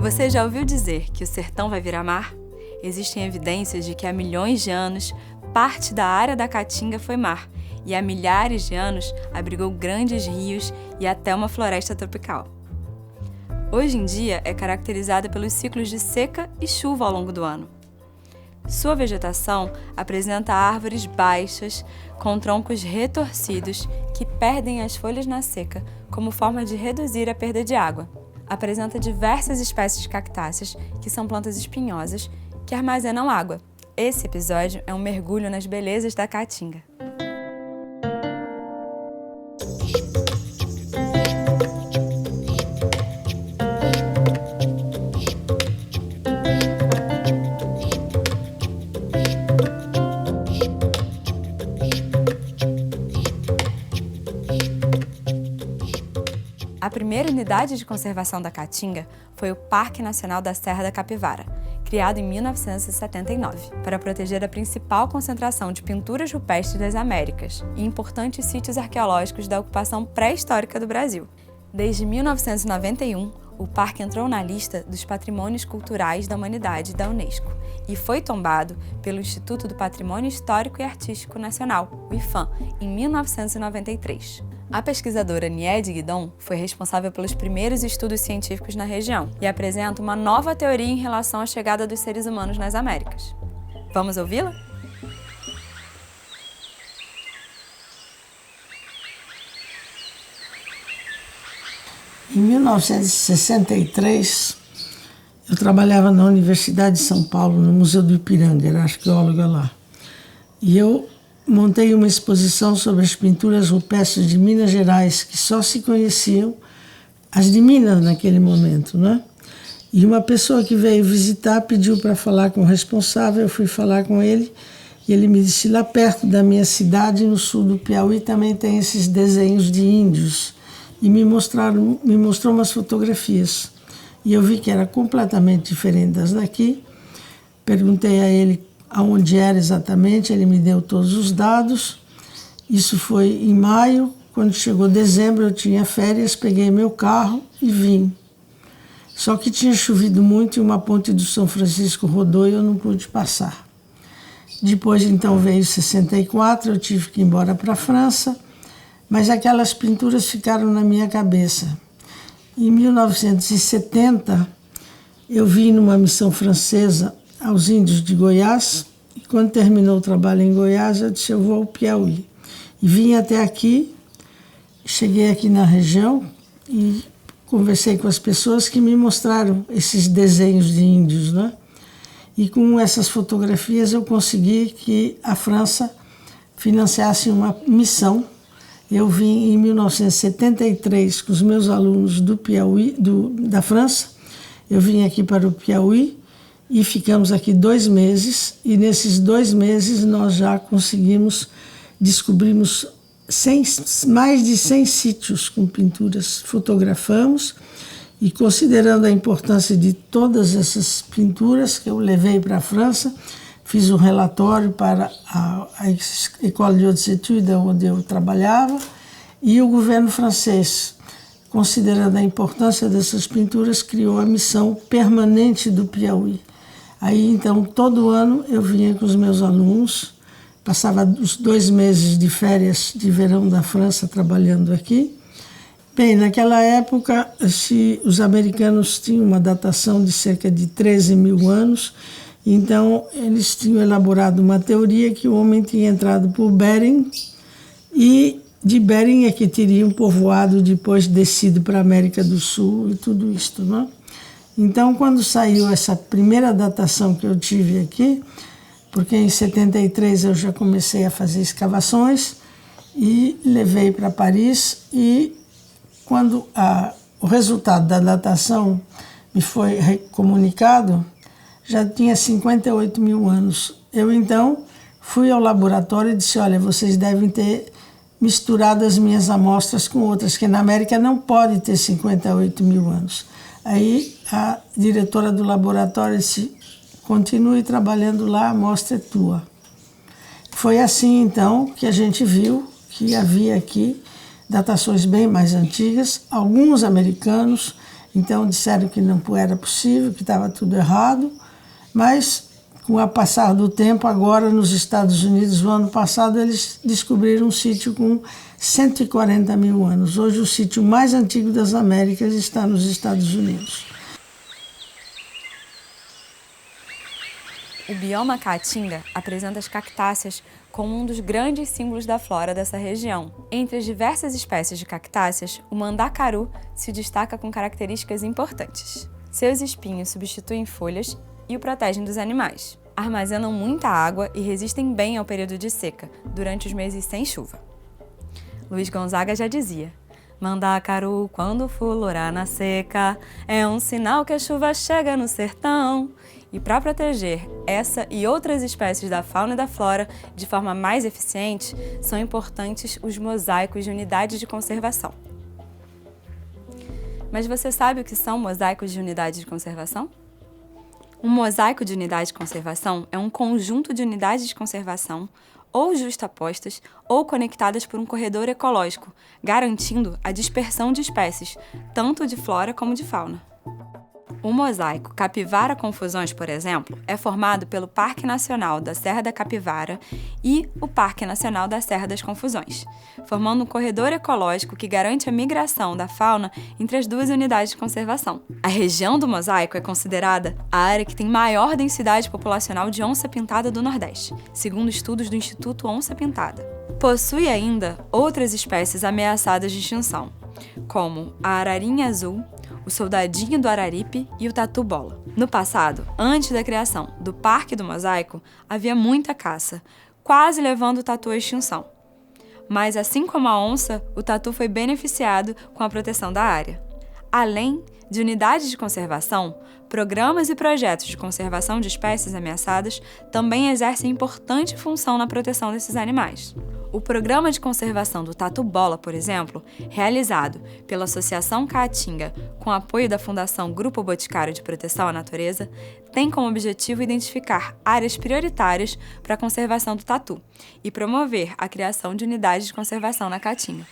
Você já ouviu dizer que o sertão vai virar mar? Existem evidências de que há milhões de anos, parte da área da Caatinga foi mar, e há milhares de anos abrigou grandes rios e até uma floresta tropical. Hoje em dia é caracterizada pelos ciclos de seca e chuva ao longo do ano. Sua vegetação apresenta árvores baixas, com troncos retorcidos que perdem as folhas na seca como forma de reduzir a perda de água. Apresenta diversas espécies de cactáceas, que são plantas espinhosas, que armazenam água. Esse episódio é um mergulho nas belezas da Caatinga. A primeira unidade de conservação da Caatinga foi o Parque Nacional da Serra da Capivara, criado em 1979, para proteger a principal concentração de pinturas rupestres das Américas e importantes sítios arqueológicos da ocupação pré-histórica do Brasil. Desde 1991, o parque entrou na lista dos Patrimônios Culturais da Humanidade da Unesco e foi tombado pelo Instituto do Patrimônio Histórico e Artístico Nacional, o IPHAN, em 1993. A pesquisadora Niede Guidon foi responsável pelos primeiros estudos científicos na região e apresenta uma nova teoria em relação à chegada dos seres humanos nas Américas. Vamos ouvi-la? Em 1963, eu trabalhava na Universidade de São Paulo, no Museu do Ipiranga, era arqueóloga lá. E eu montei uma exposição sobre as pinturas rupestres de Minas Gerais, que só se conheciam as de Minas naquele momento, né? E uma pessoa que veio visitar pediu para falar com o responsável, eu fui falar com ele, e ele me disse, lá perto da minha cidade, no sul do Piauí, também tem esses desenhos de índios. E me mostrou umas fotografias. E eu vi que era completamente diferente das daqui. Perguntei a ele aonde era exatamente, ele me deu todos os dados. Isso foi em maio. Quando chegou dezembro, eu tinha férias, peguei meu carro e vim. Só que tinha chovido muito e uma ponte do São Francisco rodou e eu não pude passar. Depois, então, veio 64, eu tive que ir embora para a França, mas aquelas pinturas ficaram na minha cabeça. Em 1970, eu vim numa missão francesa aos índios de Goiás, e quando terminou o trabalho em Goiás, eu disse, eu vou ao Piauí. E vim até aqui, cheguei aqui na região e conversei com as pessoas que me mostraram esses desenhos de índios, né? E com essas fotografias eu consegui que a França financiasse uma missão. Eu vim em 1973 com os meus alunos do Piauí, da França. Eu vim aqui para o Piauí e ficamos aqui 2 meses. E nesses 2 meses nós já descobrimos mais de 100 sítios com pinturas. Fotografamos e, considerando a importância de todas essas pinturas que eu levei para a França, fiz um relatório para a École de Hautes Études, onde eu trabalhava, e o governo francês, considerando a importância dessas pinturas, criou a missão permanente do Piauí. Aí, então, todo ano eu vinha com os meus alunos, passava os 2 meses de férias de verão da França trabalhando aqui. Bem, naquela época, os americanos tinham uma datação de cerca de 13 mil anos, então, eles tinham elaborado uma teoria que o homem tinha entrado por Bering e de Bering é que teria um povoado depois descido para a América do Sul e tudo isso, né? Então, quando saiu essa primeira datação que eu tive aqui, porque em 73 eu já comecei a fazer escavações e levei para Paris e quando o resultado da datação me foi comunicado, já tinha 58 mil anos. Eu, então, fui ao laboratório e disse, olha, vocês devem ter misturado as minhas amostras com outras, que na América não pode ter 58 mil anos. Aí a diretora do laboratório disse, continue trabalhando lá, a amostra é tua. Foi assim, então, que a gente viu que havia aqui datações bem mais antigas, alguns americanos Então disseram que não era possível, que estava tudo errado, mas com o passar do tempo, agora nos Estados Unidos, no ano passado, eles descobriram um sítio com 140 mil anos. Hoje o sítio mais antigo das Américas está nos Estados Unidos. O bioma Caatinga apresenta as cactáceas como um dos grandes símbolos da flora dessa região. Entre as diversas espécies de cactáceas, o mandacaru se destaca com características importantes. Seus espinhos substituem folhas e o protegem dos animais. Armazenam muita água e resistem bem ao período de seca, durante os meses sem chuva. Luiz Gonzaga já dizia: mandacaru, quando florar na seca, é um sinal que a chuva chega no sertão. E para proteger essa e outras espécies da fauna e da flora de forma mais eficiente, são importantes os mosaicos de unidades de conservação. Mas você sabe o que são mosaicos de unidades de conservação? Um mosaico de unidade de conservação é um conjunto de unidades de conservação ou justapostas ou conectadas por um corredor ecológico, garantindo a dispersão de espécies, tanto de flora como de fauna. O mosaico Capivara Confusões, por exemplo, é formado pelo Parque Nacional da Serra da Capivara e o Parque Nacional da Serra das Confusões, formando um corredor ecológico que garante a migração da fauna entre as duas unidades de conservação. A região do mosaico é considerada a área que tem maior densidade populacional de onça-pintada do Nordeste, segundo estudos do Instituto Onça Pintada. Possui ainda outras espécies ameaçadas de extinção, como a ararinha azul, o soldadinho do araripe e o tatu-bola. No passado, antes da criação do Parque do Mosaico, havia muita caça, quase levando o tatu à extinção. Mas, assim como a onça, o tatu foi beneficiado com a proteção da área. Além de unidades de conservação, programas e projetos de conservação de espécies ameaçadas também exercem importante função na proteção desses animais. O Programa de Conservação do Tatu-bola, por exemplo, realizado pela Associação Caatinga com apoio da Fundação Grupo Boticário de Proteção à Natureza, tem como objetivo identificar áreas prioritárias para a conservação do tatu e promover a criação de unidades de conservação na Caatinga.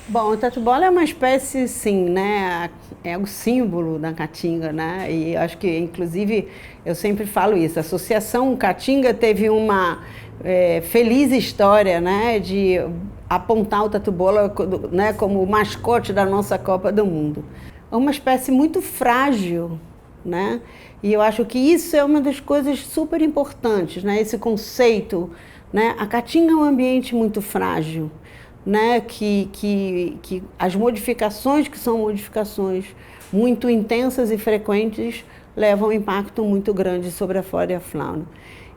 Bom, o tatu-bola é uma espécie, sim, né? É o símbolo da Caatinga, né? E acho que, inclusive, eu sempre falo isso. A Associação Caatinga teve uma feliz história, né? De apontar o tatu-bola, né, como o mascote da nossa Copa do Mundo. É uma espécie muito frágil, né? E eu acho que isso é uma das coisas super importantes, né? Esse conceito, né? A Caatinga é um ambiente muito frágil, né, que as modificações, que são modificações muito intensas e frequentes, levam um impacto muito grande sobre a flora e a fauna.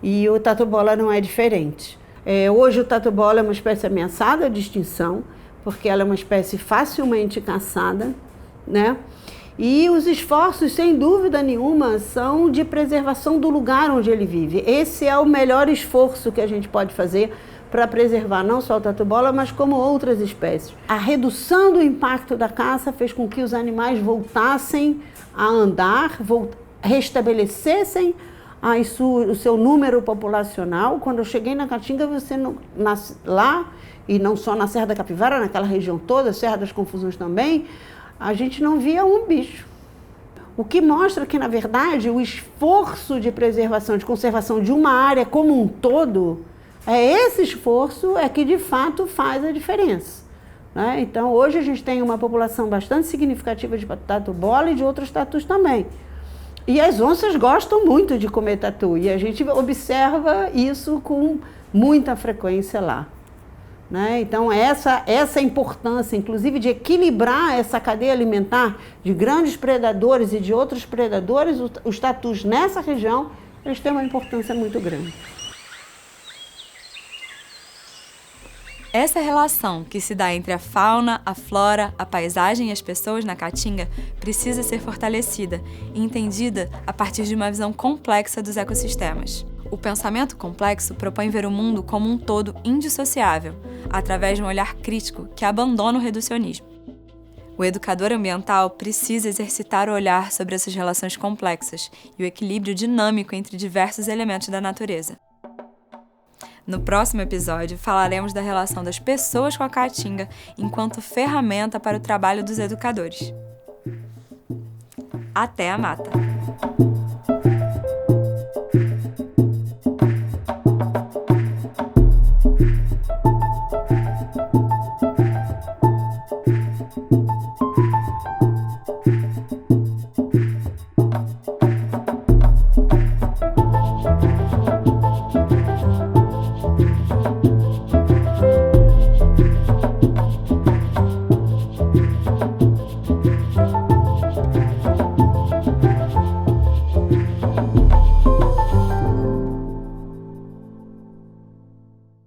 E o tatu-bola não é diferente. Hoje o tatu-bola é uma espécie ameaçada de extinção, porque ela é uma espécie facilmente caçada, né? E os esforços, sem dúvida nenhuma, são de preservação do lugar onde ele vive. Esse é o melhor esforço que a gente pode fazer para preservar não só o tatu-bola, mas como outras espécies. A redução do impacto da caça fez com que os animais voltassem a andar, restabelecessem o seu número populacional. Quando eu cheguei na Caatinga, lá, e não só na Serra da Capivara, naquela região toda, Serra das Confusões também, a gente não via um bicho. O que mostra que, na verdade, o esforço de preservação, de conservação de uma área como um todo, esse esforço que de fato faz a diferença, né? Então hoje a gente tem uma população bastante significativa de tatu-bola e de outros tatus também. E as onças gostam muito de comer tatu e a gente observa isso com muita frequência lá, né? Então essa importância, inclusive, de equilibrar essa cadeia alimentar de grandes predadores e de outros predadores, os tatus nessa região, eles têm uma importância muito grande. Essa relação que se dá entre a fauna, a flora, a paisagem e as pessoas na Caatinga precisa ser fortalecida e entendida a partir de uma visão complexa dos ecossistemas. O pensamento complexo propõe ver o mundo como um todo indissociável, através de um olhar crítico que abandona o reducionismo. O educador ambiental precisa exercitar o olhar sobre essas relações complexas e o equilíbrio dinâmico entre diversos elementos da natureza. No próximo episódio, falaremos da relação das pessoas com a caatinga enquanto ferramenta para o trabalho dos educadores. Até a mata!